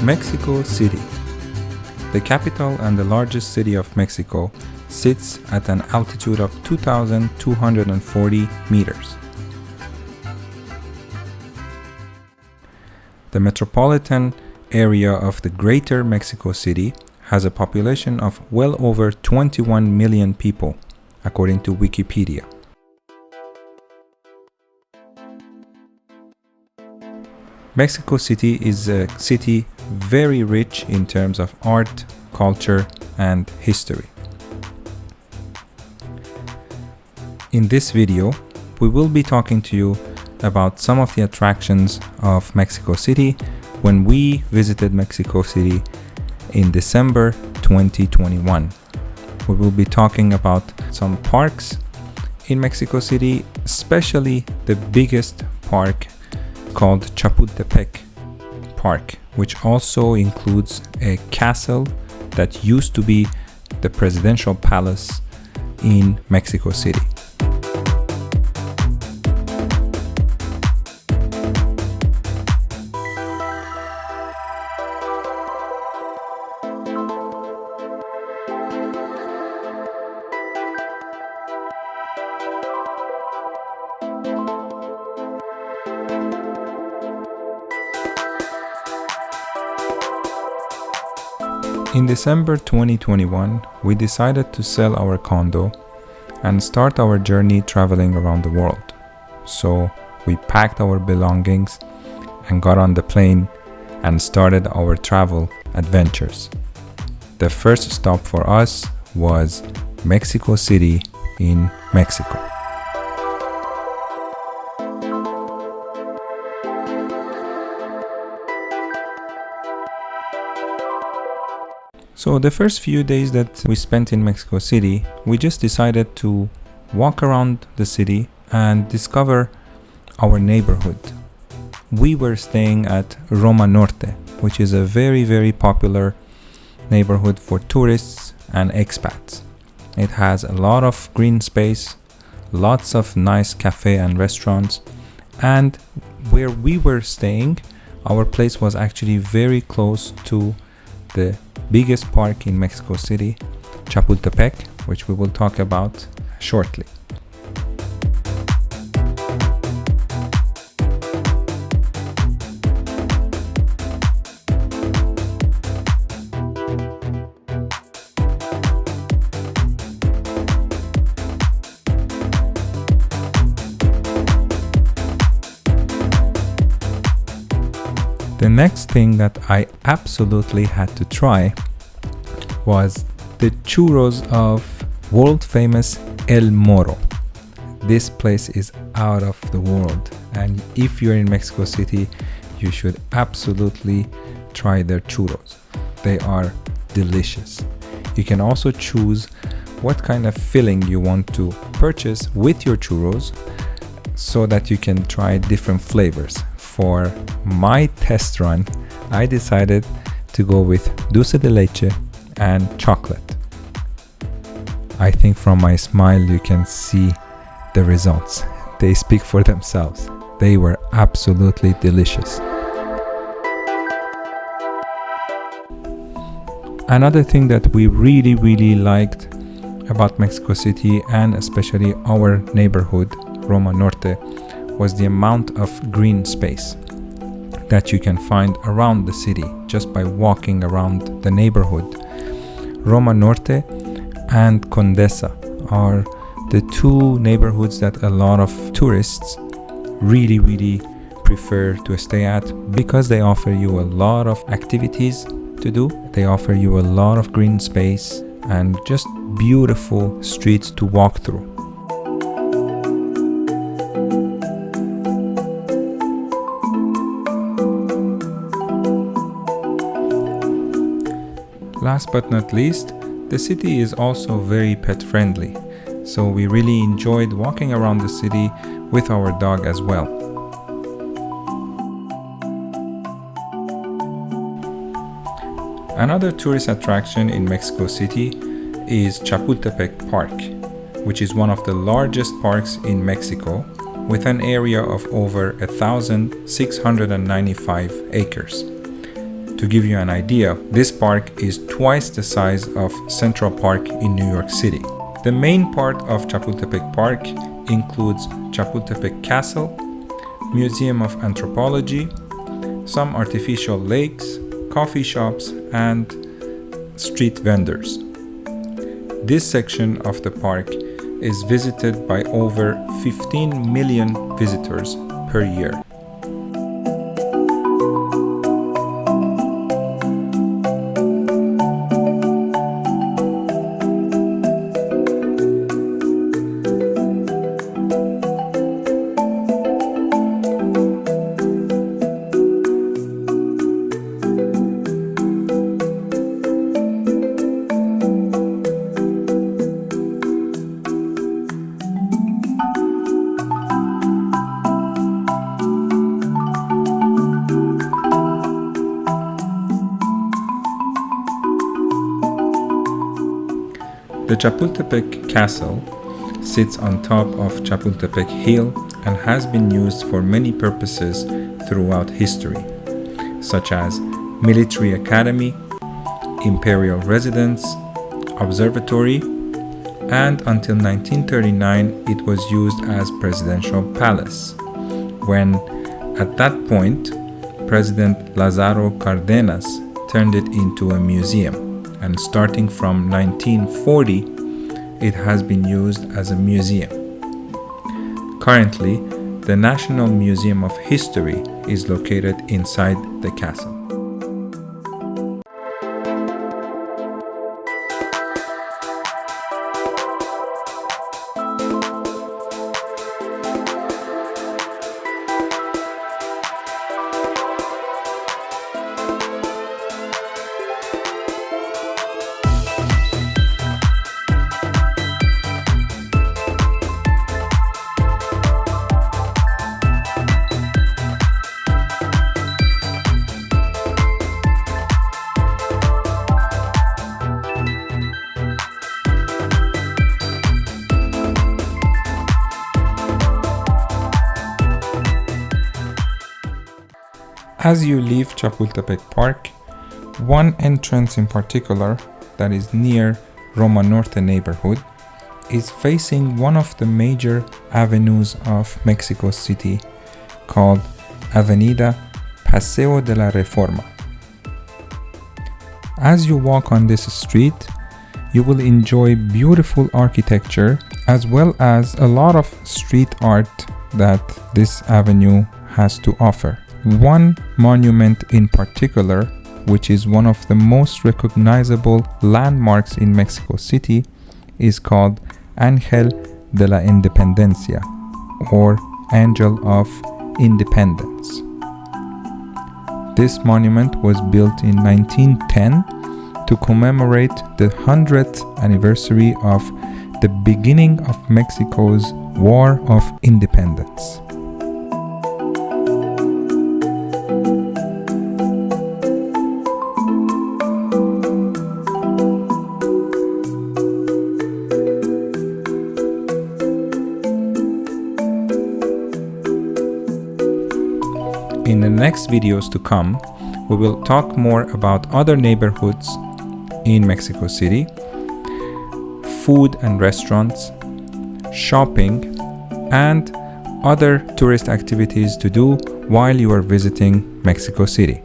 Mexico City. The capital and the largest city of Mexico sits at an altitude of 2,240 meters. The metropolitan area of the Greater Mexico City has a population of well over 21 million people, according to Wikipedia. Mexico City is a city very rich in terms of art, culture, and history. In this video, we will be talking to you about some of the attractions of Mexico City when we visited Mexico City in December 2021. We will be talking about some parks in Mexico City, especially the biggest park called Chapultepec Park, which also includes a castle that used to be the presidential palace in Mexico City. In December 2021, we decided to sell our condo and start our journey traveling around the world. So we packed our belongings and got on the plane and started our travel adventures. The first stop for us was Mexico City in Mexico. So the first few days that we spent in Mexico City, we just decided to walk around the city and discover our neighborhood. We were staying at Roma Norte, which is a very, very popular neighborhood for tourists and expats. It has a lot of green space, lots of nice cafe and restaurants, and where we were staying, our place was actually very close to the biggest park in Mexico City, Chapultepec, which we will talk about shortly. The next thing that I absolutely had to try was the churros of world famous El Moro. This place is out of the world, and if you're in Mexico City, you should absolutely try their churros. They are delicious. You can also choose what kind of filling you want to purchase with your churros so that you can try different flavors. For my test run, I decided to go with dulce de leche and chocolate. I think from my smile you can see the results. They speak for themselves. They were absolutely delicious. Another thing that we really liked about Mexico City, and especially our neighborhood, Roma Norte, was the amount of green space that you can find around the city just by walking around the neighborhood. Roma Norte and Condesa are the two neighborhoods that a lot of tourists really prefer to stay at because they offer you a lot of activities to do. They offer you a lot of green space and just beautiful streets to walk through. Last but not least, the city is also very pet friendly, so we really enjoyed walking around the city with our dog as well. Another tourist attraction in Mexico City is Chapultepec Park, which is one of the largest parks in Mexico with an area of over 1,695 acres. To give you an idea, this park is twice the size of Central Park in New York City. The main part of Chapultepec Park includes Chapultepec Castle, Museum of Anthropology, some artificial lakes, coffee shops, and street vendors. This section of the park is visited by over 15 million visitors per year. The Chapultepec Castle sits on top of Chapultepec Hill and has been used for many purposes throughout history, such as military academy, imperial residence, observatory, and until 1939 it was used as presidential palace, when at that point President Lázaro Cárdenas turned it into a museum. And starting from 1940, it has been used as a museum. Currently, the National Museum of History is located inside the castle. As you leave Chapultepec Park, one entrance in particular that is near Roma Norte neighborhood is facing one of the major avenues of Mexico City called Avenida Paseo de la Reforma. As you walk on this street, you will enjoy beautiful architecture as well as a lot of street art that this avenue has to offer. One monument in particular, which is one of the most recognizable landmarks in Mexico City, is called Ángel de la Independencia, or Angel of Independence. This monument was built in 1910 to commemorate the 100th anniversary of the beginning of Mexico's War of Independence. In the next videos to come, we will talk more about other neighborhoods in Mexico City, food and restaurants, shopping, and other tourist activities to do while you are visiting Mexico City.